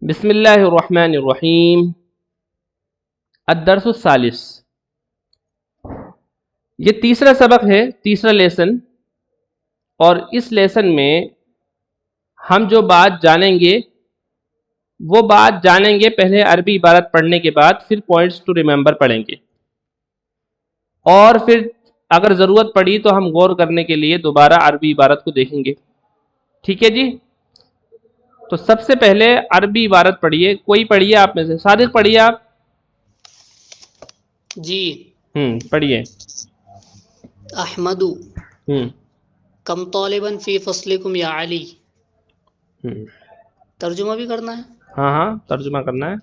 بسم اللہ الرحمن الرحیم الدرس الثالث، یہ تیسرا سبق ہے، تیسرا لیسن، اور اس لیسن میں ہم جو بات جانیں گے وہ بات جانیں گے پہلے عربی عبارت پڑھنے کے بعد، پھر پوائنٹس ٹو ریممبر پڑھیں گے، اور پھر اگر ضرورت پڑی تو ہم غور کرنے کے لیے دوبارہ عربی عبارت کو دیکھیں گے۔ ٹھیک ہے جی؟ تو سب سے پہلے عربی عبارت پڑھیے، کوئی پڑھیے آپ میں سے، صادق پڑھیے آپ۔ جی پڑھیے۔ احمد کم طالباً فی فصلکم یا علی۔ ترجمہ بھی کرنا ہے؟ ہاں ترجمہ کرنا ہے۔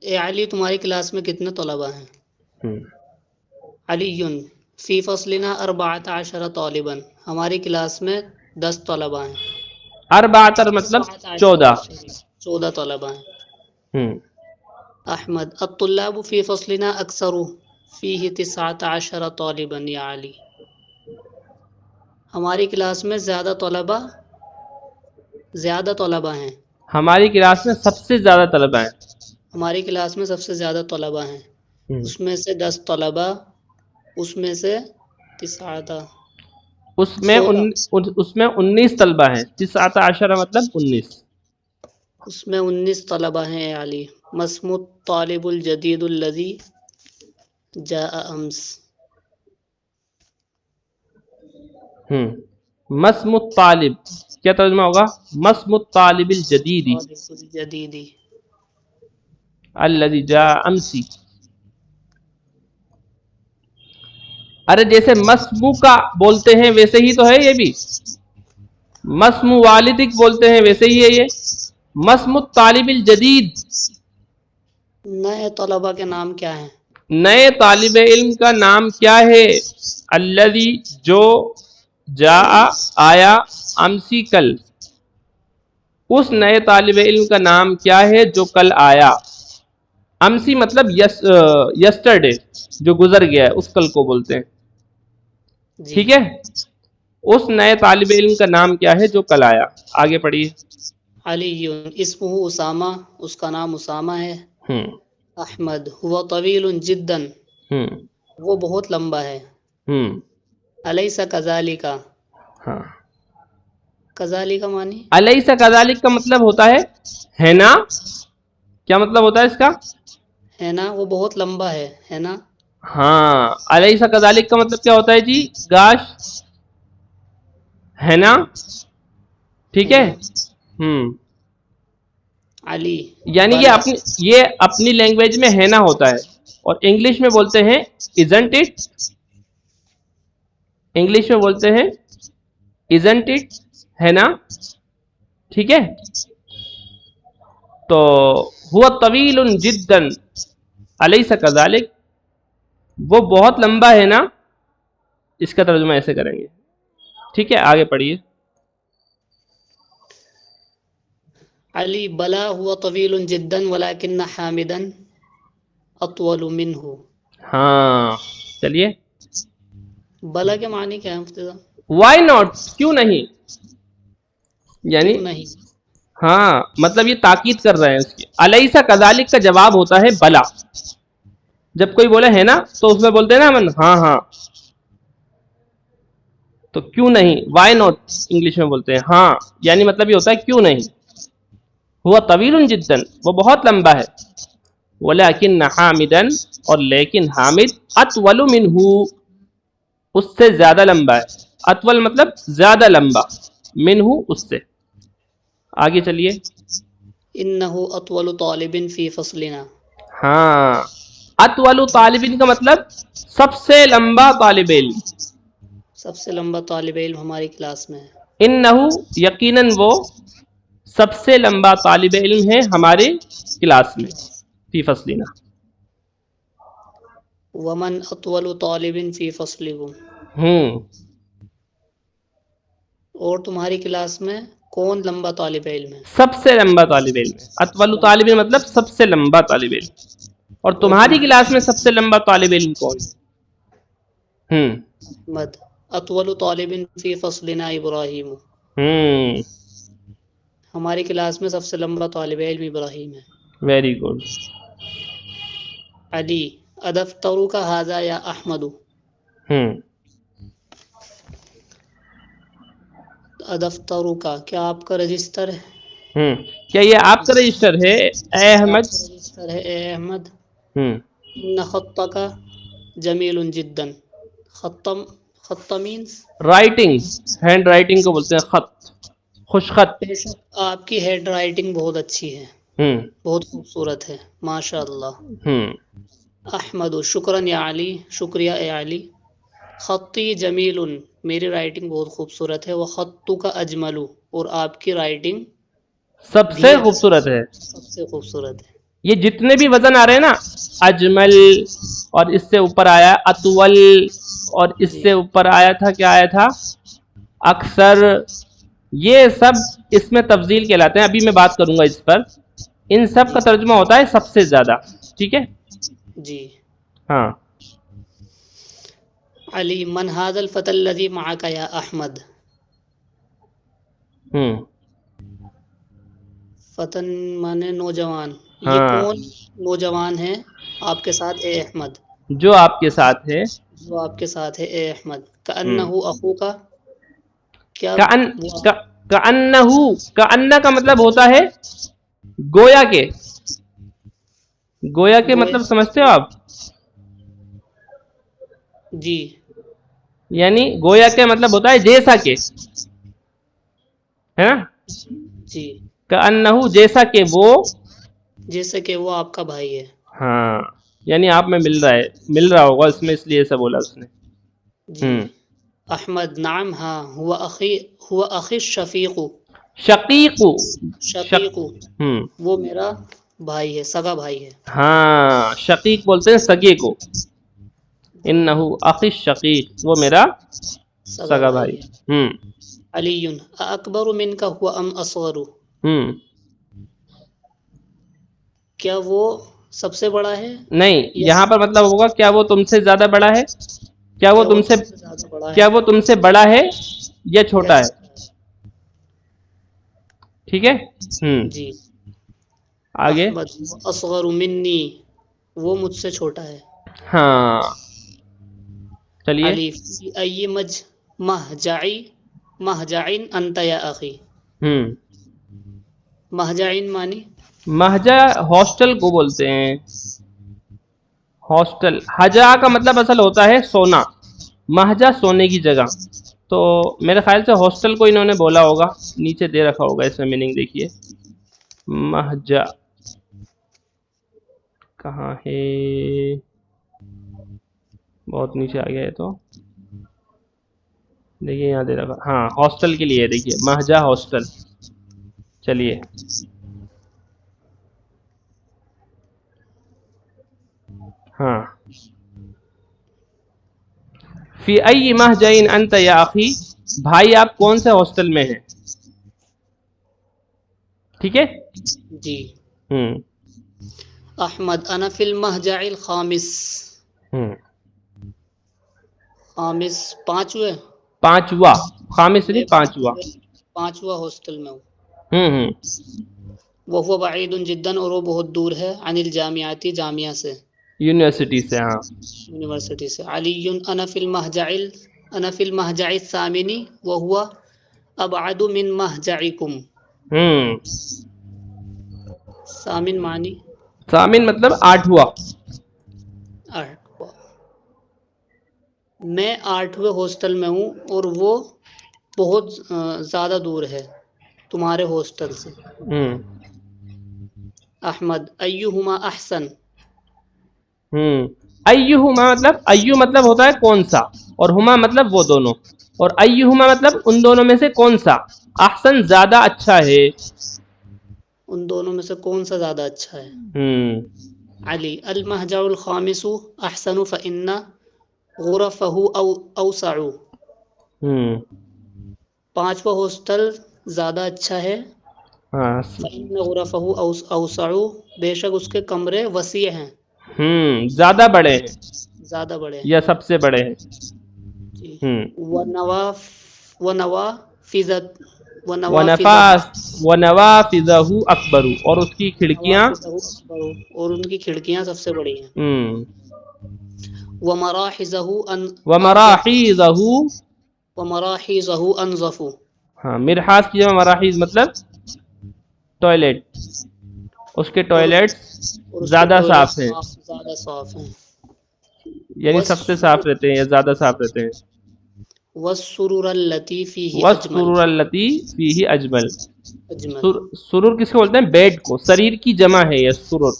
اے علی، تمہاری کلاس میں کتنے طلباء ہیں؟ علی فی فصلنا 14 طالباً، ہماری کلاس میں 10 طلباء ہیں۔ اربعتر مطلب 14۔ 14 طلباء ہیں۔ احمد الطلاب فی فصلنا اکثر فیہ 19 طالباً یا علی، ہماری کلاس میں زیادہ طلباء ہیں۔ ہماری کلاس میں سب سے زیادہ طلباء ہیں۔ ہماری کلاس میں سب سے زیادہ طلباء ہیں، اس میں سے 10 طلباء، اس میں سے 19 اس میں 19 طلباء ہیں۔ 19 مطلب 19۔ اس میں 19 طلباء ہیں اے علی۔ مسم الطالب الجدید الذی جاء امس۔ مسم الطالب کیا ترجمہ ہوگا؟ مسم الطالب الجدیدی الذی جاء امسی۔ ارے جیسے مسمو کا بولتے ہیں ویسے ہی تو ہے یہ بھی، مسمو والدک بولتے ہیں ویسے ہی ہے یہ۔ مسم الطالب الجدید، نئے طلباء کے نام کیا ہیں؟ نئے طالب علم کا نام کیا ہے؟ الذی جو، جاء آیا، امسی کل، اس نئے طالب علم کا نام کیا ہے جو کل آیا؟ امسی مطلب یسٹرڈے، جو گزر گیا ہے، اس کل کو بولتے ہیں۔ ٹھیک ہے، اس نئے طالب علم کا نام کیا ہے جو کل آیا؟ آگے پڑھیے۔ علی اسمہ اسامہ، اس کا نام اسامہ ہے۔ احمد ہوا طویل جدا، وہ بہت لمبا ہے۔ الیس کذالک، کذالک کا معنی؟ الیس کذالک کا مطلب ہوتا ہے نا؟ کیا مطلب ہوتا ہے اس کا؟ ہے نا، وہ بہت لمبا ہے نا؟ ہاں، الیس کذالک کا مطلب کیا ہوتا ہے جی؟ گاش، ہے نا؟ ٹھیک ہے۔ علی یعنی یہ اپنی لینگویج میں ہے نا ہوتا ہے، اور انگلش میں بولتے ہیں isn't it، انگلش میں بولتے ہیں isn't it، ہے نا؟ ٹھیک ہے۔ تو ہوا طویل جدا الیس کذالک، وہ بہت لمبا ہے نا، اس کا ترجمہ ایسے کریں گے۔ ٹھیک ہے، آگے پڑھیے۔ علی بلا ہوا طویل جدا ولکن حامدا اطول منہ۔ ہاں چلیے، بلا کے معنی کیا ہے مفتی صاحب؟ وائی ناٹ، کیوں نہیں، یعنی کیوں نہیں؟ ہاں مطلب یہ تاکید کر رہے ہیں اس کی۔ الیسا کذالک کا جواب ہوتا ہے بلا، جب کوئی بولے ہے نا تو اس میں بولتے ہیں نا من، ہاں، تو کیوں نہیں، وائی ناٹ انگلش میں بولتے ہیں، ہاں یعنی مطلب یہ ہوتا ہے کیوں نہیں۔ ہوا طویل جدا، وہ بہت لمبا ہے، ولیکن حامدا، اور لیکن حامد، اطول منہ، اس سے زیادہ لمبا ہے۔ اطول مطلب زیادہ لمبا، منہ اس سے۔ آگے چلیے۔ انہ اطول طالب فی فصلنا۔ ہاں، اطول طالب کا مطلب سب سے لمبا طالب علم، سب سے لمبا طالب علم ہماری کلاس میں ہے۔ انہ یقیناً وہ سب سے لمبا طالب علم ہے ہمارے کلاس میں، فی فصلنا۔ ومن اطول طالب فی فصلکم، اور تمہاری کلاس میں کون لمبا طالب علم ہے؟ سب سے لمبا طالب علم ہے۔ اطول طالب علم مطلب سب سے لمبا طالب علم، اور تمہاری کلاس میں سب سے لمبا طالب علم کون ہے؟ احمد اطول طالب فی فصلنا ابراہیم، ہماری کلاس میں سب سے لمبا طالب علم ابراہیم ہے. Very good. علی ادفتروک ھذا یا احمد. ادفتروک کیا آپ کا رجسٹر ہے؟ کیا یہ آپ کا رجسٹر ہے اے احمد؟ آپ کا رجسٹر ہے اے احمد. ہوں. ان خطک جمیل جدا. خط مینس رائٹنگ، ہینڈ رائٹنگ کو بولتے ہیں خط، خوش خط. بے شک آپ کی ہینڈ رائٹنگ بہت اچھی ہے، بہت خوبصورت ہے، ماشاء اللہ. احمد شکراً یا علی، شکریہ اے علی. خطی جمیل میری رائٹنگ بہت خوبصورت ہے. وہ خطو کا اجمل اور آپ کی رائٹنگ سب سے خوبصورت ہے. سب سے خوبصورت ہے. یہ جتنے بھی وزن آ رہے ہیں نا، اجمل اور اس سے اوپر آیا اطول اور اس سے اوپر آیا تھا، کیا آیا تھا؟ اکثر. یہ سب اس میں تفضیل کہلاتے ہیں. ابھی میں بات کروں گا اس پر. ان سب کا ترجمہ ہوتا ہے سب سے زیادہ. ٹھیک ہے جی. ہاں. علی من ھذا الفتى الذي معك یا احمد. فتن مانے نوجوان. یہ کون نوجوان ہے آپ کے ساتھ اے احمد؟ جو آپ کے ساتھ ہے. جو آپ کے ساتھ ہے اے احمد. کأنہ اخوک کیا کأنہ کا مطلب ہوتا ہے گویا کے. گویا کے مطلب سمجھتے ہو آپ؟ جی. یعنی گویا کے مطلب ہوتا ہے جیسا کہ، ہے نا؟ جی. کأنہ جیسا کہ وہ، جیسا کہ وہ آپ کا بھائی ہے. ہاں یعنی آپ میں مل رہا ہوگا اس میں، اس لیے ایسا بولا اس نے. جی. احمد نعم ہاں ہوا اخی الشفیق. شقیق. شقیق وہ میرا بھائی ہے، سگا بھائی ہے. ہاں شقیق بولتے ہیں سگے کو. انہ اخی الشقیق وہ میرا سگا بھائی. علی اکبر منک هو ام اصغر. کیا وہ سب سے بڑا ہے؟ نہیں، یہاں پر مطلب ہوگا کیا وہ تم سے زیادہ بڑا ہے، کیا وہ تم سے بڑا ہے یا چھوٹا ہے. ٹھیک ہے. جی. آگے. احمد اصغر منی وہ مجھ سے چھوٹا ہے. ہاں چلیے. علی فی ای مہجعین انت یا اخی. مہجعین مانی مہجا ہاسٹل کو بولتے ہیں. ہاسٹل، حجا کا مطلب اصل ہوتا ہے سونا، مہجا سونے کی جگہ. تو میرے خیال سے ہاسٹل کو انہوں نے بولا ہوگا، نیچے دے رکھا ہوگا اس میں میننگ دیکھیے. مہجا کہاں ہے؟ بہت نیچے آ گیا ہے تو دیکھیے یہاں دے رکھا. ہاں ہاسٹل کے لیے دیکھیے مہجا ہاسٹل. چلیے. ہاں فی ای مہجعین انت یا اخی، بھائی آپ کون سے ہاسٹل میں ہیں. ٹھیک ہے. جی. احمد انا فی المہجع الخامس. خامس پانچ ہوئے. پانچواں، خامس نہیں پانچواں. پانچواں ہاسٹل میں ہوں. وہ بعید جدا اور وہ بہت دور ہے. عن الجامعاتی جامعہ سے، یونیورسٹی سے. ہاں یونیورسٹی سے. علی انا فی المہجع الثامن وهو ابعد من مہجعکم. ثامن معنی ثامن مطلب آٹھواں. میں 8ویں ہاسٹل میں ہوں اور وہ بہت زیادہ دور ہے تمہارے ہاسٹل سے. احمد ایہما احسن. ایہما مطلب، ایو مطلب ہوتا ہے کون سا، اور ہما مطلب وہ دونوں، اور ایہما مطلب ان دونوں میں سے کون سا. احسن زیادہ اچھا ہے. ان دونوں میں سے کون سا زیادہ اچھا ہے. علی المہجع الخامس احسن فإن غرفه اوسع. پانچواں ہاسٹل زیادہ اچھا ہے. فإن غرفه اوسع بے شک اس کے کمرے وسیع ہیں. زیادہ بڑے ہیں، زیادہ بڑے یا سب سے بڑے ہیں. ونوافذ ونوافذہ اکبر، اور اس کی کھڑکیاں، اور ان کی کھڑکیاں سب سے بڑی ہیں. ومراحیزہ انظف. ہاں، مرحاض کی جمع مراحیض مطلب ٹوائلٹ، اس کے ٹوائلٹ زیادہ صاف ہیں، زیادہ صاف ہیں، یعنی سب سے صاف رہتے ہیں یا زیادہ صاف رہتے ہیں. والسرور التی فیہ اجمل. والسرور التی فیہ اجمل. اجمل. سرور کس کو بولتے ہیں؟ بیڈ کو. سریر کی جمع ہے یہ سرور،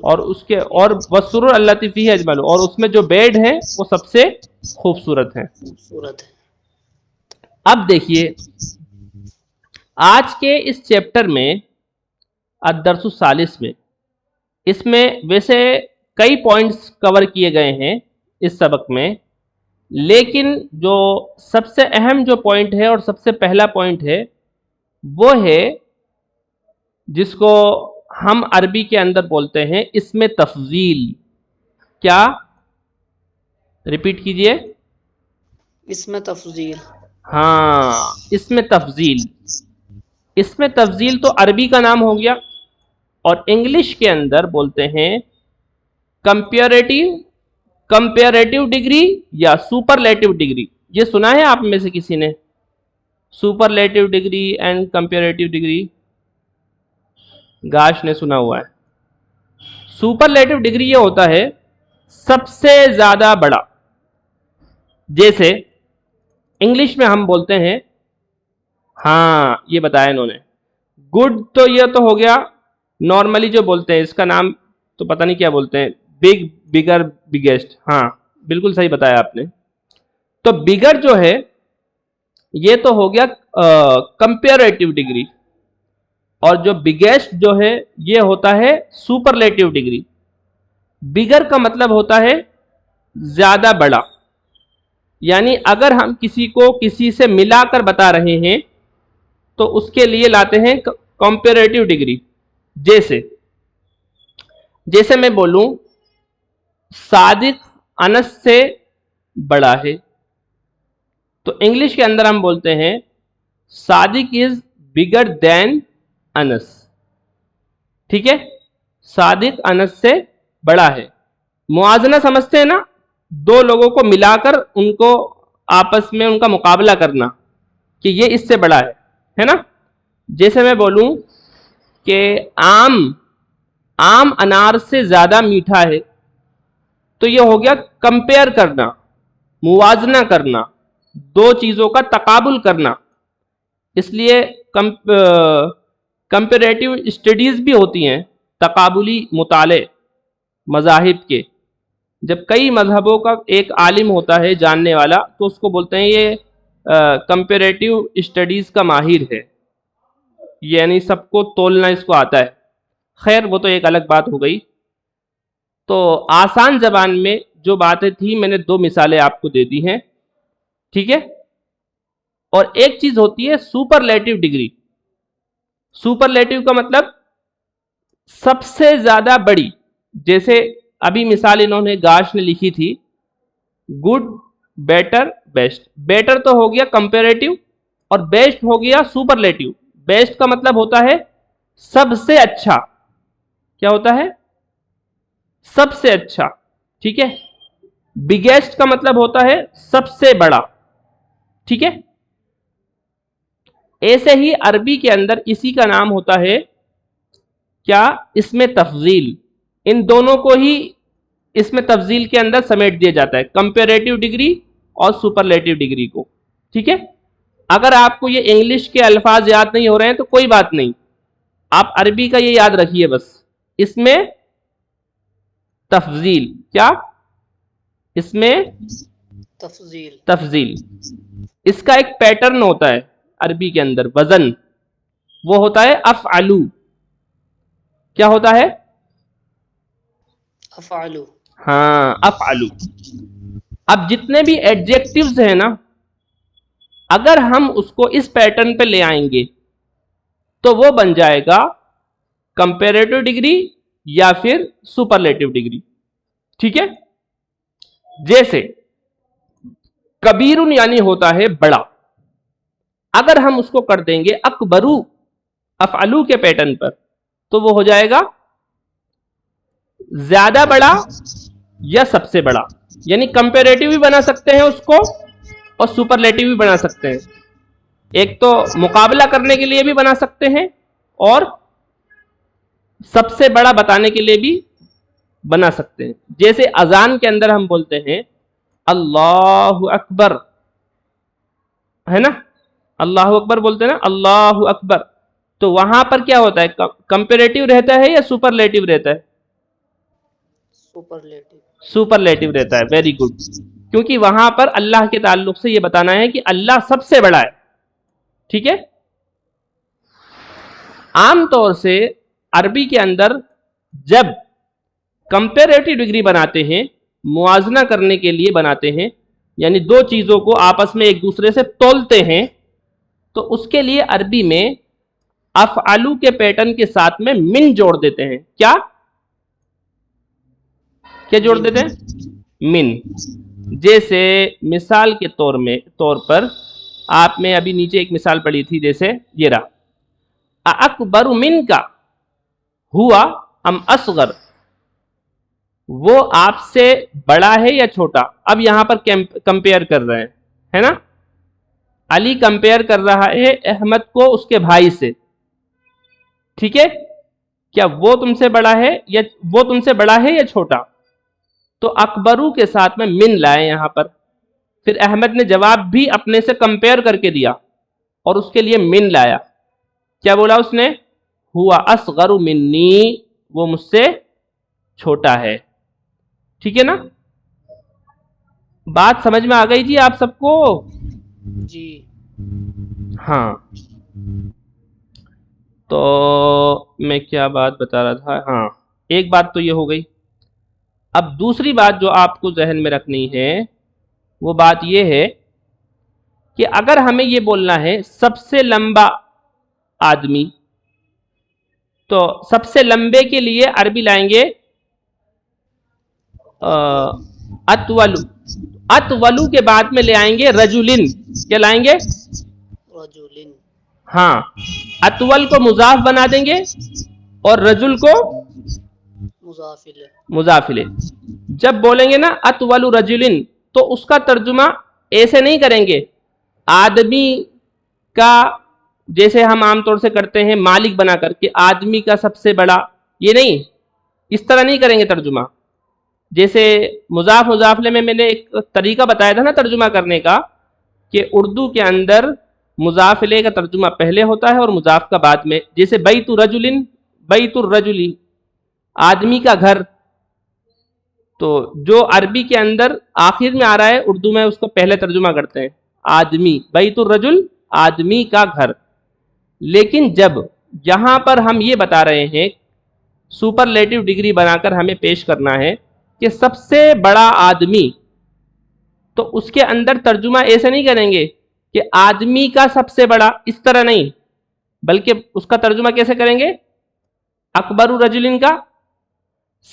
اور اس کے اور والسرور التی فیہ اجمل، اور اس میں جو بیڈ ہے وہ سب سے خوبصورت ہے. خوبصورت ہے. اب دیکھیے آج کے اس چیپٹر میں الدرس الثالث میں، اس میں ویسے کئی پوائنٹس کور کیے گئے ہیں اس سبق میں، لیکن جو سب سے اہم جو پوائنٹ ہے اور سب سے پہلا پوائنٹ ہے وہ ہے جس کو ہم عربی کے اندر بولتے ہیں اسم تفضیل. کیا؟ ریپیٹ کیجئے. اسم تفضیل. ہاں، اسم تفضیل. اسم تفضیل تو عربی کا نام ہو گیا، اور انگلش کے اندر بولتے ہیں کمپیریٹیو ڈگری یا سپرلیٹیو ڈگری. یہ سنا ہے آپ میں سے کسی نے؟ سپرلیٹیو ڈگری اینڈ کمپیریٹیو ڈگری. گاش نے سنا ہوا ہے. سپرلیٹیو ڈگری یہ ہوتا ہے سب سے زیادہ بڑا. جیسے انگلش میں ہم بولتے ہیں، ہاں یہ بتایا انہوں نے، گڈ، تو یہ تو ہو گیا نارملی جو بولتے ہیں، اس کا نام تو پتہ نہیں کیا بولتے ہیں، بگ، بگر، بگیسٹ. ہاں بالکل صحیح بتایا آپ نے. تو بگر جو ہے یہ تو ہو گیا کمپیریٹیو ڈگری، اور جو بگیسٹ جو ہے یہ ہوتا ہے سپرلیٹیو ڈگری. بگر کا مطلب ہوتا ہے زیادہ بڑا، یعنی اگر ہم کسی کو کسی سے ملا کر بتا رہے ہیں تو اس کے لیے لاتے ہیں کمپیریٹیو ڈگری. جیسے میں بولوں صادق انس سے بڑا ہے، تو انگلش کے اندر ہم بولتے ہیں صادق از بگر دین انس. ٹھیک ہے، صادق انس سے بڑا ہے. موازنہ سمجھتے ہیں نا؟ دو لوگوں کو ملا کر ان کو آپس میں ان کا مقابلہ کرنا کہ یہ اس سے بڑا ہے نا. جیسے میں بولوں کہ آم انار سے زیادہ میٹھا ہے، تو یہ ہو گیا کمپیئر کرنا، موازنہ کرنا، دو چیزوں کا تقابل کرنا. اس لیے کمپیریٹیو اسٹڈیز بھی ہوتی ہیں، تقابلی مطالعے مذاہب کے. جب کئی مذہبوں کا ایک عالم ہوتا ہے جاننے والا، تو اس کو بولتے ہیں یہ کمپیریٹیو اسٹڈیز کا ماہر ہے، یعنی سب کو تولنا اس کو آتا ہے. خیر وہ تو ایک الگ بات ہو گئی. تو آسان زبان میں جو باتیں تھیں میں نے 2 مثالیں آپ کو دے دی ہیں. ٹھیک ہے، اور ایک چیز ہوتی ہے سپرلیٹیو ڈگری. سپرلیٹیو کا مطلب سب سے زیادہ بڑی. جیسے ابھی مثال انہوں نے گاش نے لکھی تھی، گڈ، بیٹر، بیسٹ. بیٹر تو ہو گیا کمپیریٹیو، اور بیسٹ ہو گیا سپرلیٹیو. بیسٹ کا مطلب ہوتا ہے سب سے اچھا. کیا ہوتا ہے؟ سب سے اچھا. ٹھیک ہے. بگیسٹ کا مطلب ہوتا ہے سب سے بڑا. ٹھیک ہے. ایسے ہی عربی کے اندر اسی کا نام ہوتا ہے کیا؟ اسم تفضیل. ان دونوں کو ہی اسم تفضیل کے اندر سمیٹ دیا جاتا ہے، کمپیریٹیو ڈگری اور سپرلیٹیو ڈگری کو. ٹھیک ہے. اگر آپ کو یہ انگلش کے الفاظ یاد نہیں ہو رہے ہیں تو کوئی بات نہیں، آپ عربی کا یہ یاد رکھیے بس. اس میں تفضیل. کیا؟ اس میں تفضیل. اس کا ایک پیٹرن ہوتا ہے عربی کے اندر، وزن، وہ ہوتا ہے افعلو. کیا ہوتا ہے؟ افعلو. ہاں، افعلو. اب جتنے بھی ایڈجیکٹیوز ہیں نا، اگر ہم اس کو اس پیٹرن پہ لے آئیں گے تو وہ بن جائے گا کمپیریٹیو ڈگری یا پھر سپرلیٹیو ڈگری. ٹھیک ہے. جیسے کبیرن یعنی ہوتا ہے بڑا، اگر ہم اس کو کر دیں گے اکبرو افعلو کے پیٹرن پر تو وہ ہو جائے گا زیادہ بڑا یا سب سے بڑا، یعنی کمپیریٹیو بھی بنا سکتے ہیں اس کو اور سپرلیٹیو بھی بنا سکتے ہیں. ایک تو مقابلہ کرنے کے لیے بھی بنا سکتے ہیں اور سب سے بڑا بتانے کے لیے بھی بنا سکتے ہیں. جیسے اذان کے اندر ہم بولتے ہیں اللہ اکبر، ہے نا، اللہ اکبر بولتے ہیں نا، اللہ اکبر. تو وہاں پر کیا ہوتا ہے، کمپیریٹیو رہتا ہے یا سپرلیٹیو رہتا ہے؟ سپرلیٹیو رہتا ہے. Very good. کیونکہ وہاں پر اللہ کے تعلق سے یہ بتانا ہے کہ اللہ سب سے بڑا ہے. ٹھیک ہے. عام طور سے عربی کے اندر جب کمپیریٹیو ڈگری بناتے ہیں، موازنہ کرنے کے لیے بناتے ہیں، یعنی دو چیزوں کو آپس میں ایک دوسرے سے تولتے ہیں، تو اس کے لیے عربی میں افعلو کے پیٹرن کے ساتھ میں من جوڑ دیتے ہیں. کیا جوڑ دیتے ہیں؟ من. جیسے مثال کے طور پر آپ نے ابھی نیچے ایک مثال پڑھی تھی، جیسے یہ رہا اکبر من کا ہوا ام اصغر، وہ آپ سے بڑا ہے یا چھوٹا. اب یہاں پر کمپیئر کر رہے ہیں، ہے نا. علی کمپیئر کر رہا ہے احمد کو اس کے بھائی سے. ٹھیک ہے. کیا وہ تم سے بڑا ہے یا وہ تم سے بڑا ہے یا چھوٹا؟ تو اکبرو کے ساتھ میں من لائے یہاں پر. پھر احمد نے جواب بھی اپنے سے کمپیئر کر کے دیا اور اس کے لیے من لایا. کیا بولا اس نے؟ ہوا اصغر منی، وہ مجھ سے چھوٹا ہے. ٹھیک ہے نا. بات سمجھ میں آ گئی جی آپ سب کو؟ جی ہاں. تو میں کیا بات بتا رہا تھا، ہاں ایک بات تو یہ ہو گئی. اب دوسری بات جو آپ کو ذہن میں رکھنی ہے وہ بات یہ ہے کہ اگر ہمیں یہ بولنا ہے سب سے لمبا آدمی، تو سب سے لمبے کے لیے عربی لائیں گے اتولو. اتولو کے بعد میں لے آئیں گے رجلن. کیا لائیں گے؟ رجلن. ہاں. اتول کو مضاف بنا دیں گے اور رجل کو مضاف الیہ. جب بولیں گے نا اتول رجلن تو اس کا ترجمہ ایسے نہیں کریں گے آدمی کا، جیسے ہم عام طور سے کرتے ہیں مالک بنا کر کے آدمی کا سب سے بڑا، یہ نہیں، اس طرح نہیں کریں گے ترجمہ. جیسے مضاف مضافلے میں نے ایک طریقہ بتایا تھا نا ترجمہ کرنے کا، کہ اردو کے اندر مضاف الیہ کا ترجمہ پہلے ہوتا ہے اور مضاف کا بعد میں. جیسے بیت رجلن، بیت الرجلی، آدمی کا گھر. تو جو عربی کے اندر آخر میں آ رہا ہے اردو میں اس کو پہلے ترجمہ کرتے ہیں آدمی، بیت الرجل، آدمی کا گھر. لیکن جب یہاں پر ہم یہ بتا رہے ہیں سپرلیٹو ڈگری بنا کر ہمیں پیش کرنا ہے کہ سب سے بڑا آدمی، تو اس کے اندر ترجمہ ایسے نہیں کریں گے کہ آدمی کا سب سے بڑا، اس طرح نہیں، بلکہ اس کا ترجمہ کیسے کریں گے؟ اکبر رجلن کا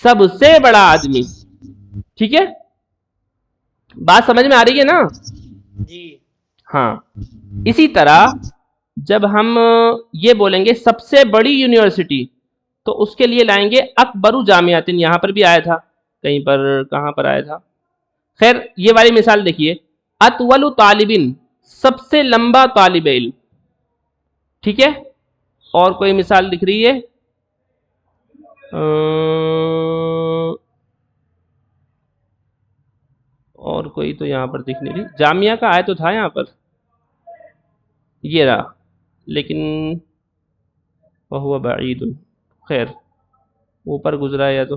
سب سے بڑا آدمی. ٹھیک ہے. بات سمجھ میں آ رہی ہے نا؟ جی ہاں. اسی طرح جب ہم یہ بولیں گے سب سے بڑی یونیورسٹی، تو اس کے لیے لائیں گے اکبر جامعاتن. یہاں پر بھی آیا تھا کہیں پر، کہاں پر آیا تھا؟ خیر یہ والی مثال دیکھیے، اطول طالبن، سب سے لمبا طالب علم. ٹھیک ہے. اور کوئی مثال دکھ رہی ہے؟ اور کوئی تو یہاں پر دکھ نہیں رہی. جامعہ کا آیا تو تھا یہاں پر، یہ رہا، لیکن وہو بعید. خیر اوپر گزرا یا تو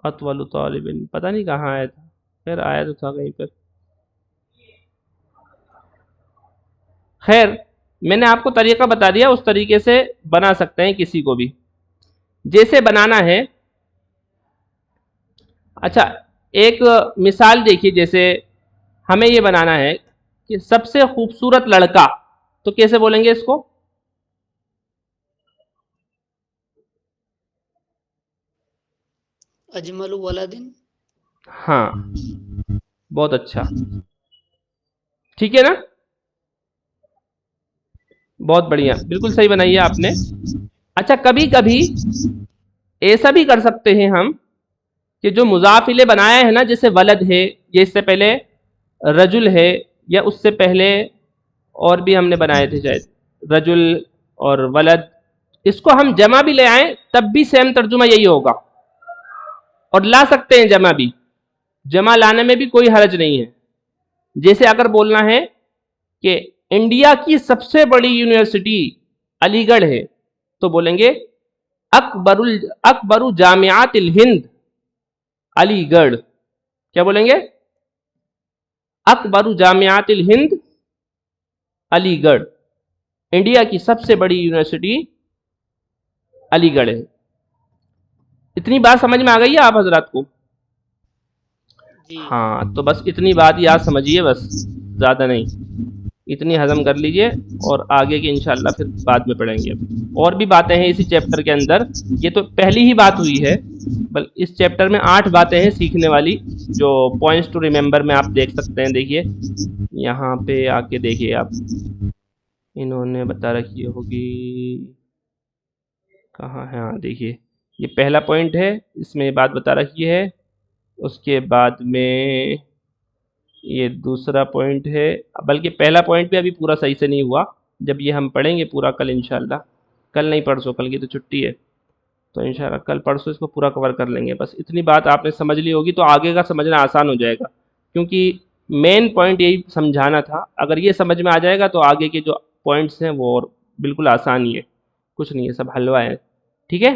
اطول طالب، پتہ نہیں کہاں آیا تھا. خیر آیا تو تھا کہیں پر. خیر میں نے آپ کو طریقہ بتا دیا، اس طریقے سے بنا سکتے ہیں کسی کو بھی. جیسے بنانا ہے، اچھا ایک مثال دیکھیے، جیسے ہمیں یہ بنانا ہے کہ سب سے خوبصورت لڑکا، تو کیسے بولیں گے اس کو؟ اجمل ولد. ہاں بہت اچھا، ٹھیک ہے نا، بہت بڑھیا، بالکل صحیح بنائی ہے آپ نے۔ اچھا کبھی کبھی ایسا بھی کر سکتے ہیں ہم کہ جو مضاف الیہ بنایا ہے نا، جیسے ولد ہے، یہ اس سے پہلے رجل ہے، یا اس سے پہلے اور بھی ہم نے بنائے تھے شاید رجل اور ولد، اس کو ہم جمع بھی لے آئیں تب بھی سیم ترجمہ یہی ہوگا، اور لا سکتے ہیں جمع بھی، جمع لانے میں بھی کوئی حرج نہیں ہے۔ جیسے اگر بولنا ہے کہ انڈیا کی سب سے بڑی یونیورسٹی علی گڑھ ہے، تو بولیں گے اکبر جامعات الہند علی گڑھ، کیا بولیں گے؟ اکبر جامعات الہند علی گڑھ، انڈیا کی سب سے بڑی یونیورسٹی علی گڑھ ہے۔ اتنی بات سمجھ میں آ گئی ہے آپ حضرات کو؟ ہاں تو بس اتنی بات یاد سمجھیے، بس زیادہ نہیں، اتنی ہضم کر لیجئے، اور آگے کی انشاءاللہ پھر بعد میں پڑھیں گے۔ اور بھی باتیں ہیں اسی چیپٹر کے اندر، یہ تو پہلی ہی بات ہوئی ہے، بل اس چیپٹر میں 8 باتیں ہیں سیکھنے والی، جو پوائنٹس ٹو ریممبر میں آپ دیکھ سکتے ہیں۔ دیکھیے یہاں پہ آ کے دیکھیے آپ، انہوں نے بتا رکھی ہوگی کہاں ہے، ہاں دیکھیے یہ پہلا پوائنٹ ہے، اس میں یہ بات بتا رکھی ہے، اس کے بعد میں یہ دوسرا پوائنٹ ہے، بلکہ پہلا پوائنٹ بھی ابھی پورا صحیح سے نہیں ہوا، جب یہ ہم پڑھیں گے پورا کل انشاءاللہ، کل نہیں پرسوں، کل کی تو چھٹی ہے، تو انشاءاللہ کل پرسوں اس کو پورا کور کر لیں گے۔ بس اتنی بات آپ نے سمجھ لی ہوگی تو آگے کا سمجھنا آسان ہو جائے گا، کیونکہ مین پوائنٹ یہی سمجھانا تھا، اگر یہ سمجھ میں آ جائے گا تو آگے کے جو پوائنٹس ہیں وہ بالکل آسان ہی ہے، کچھ نہیں ہے، سب حلوہ ہے، ٹھیک ہے۔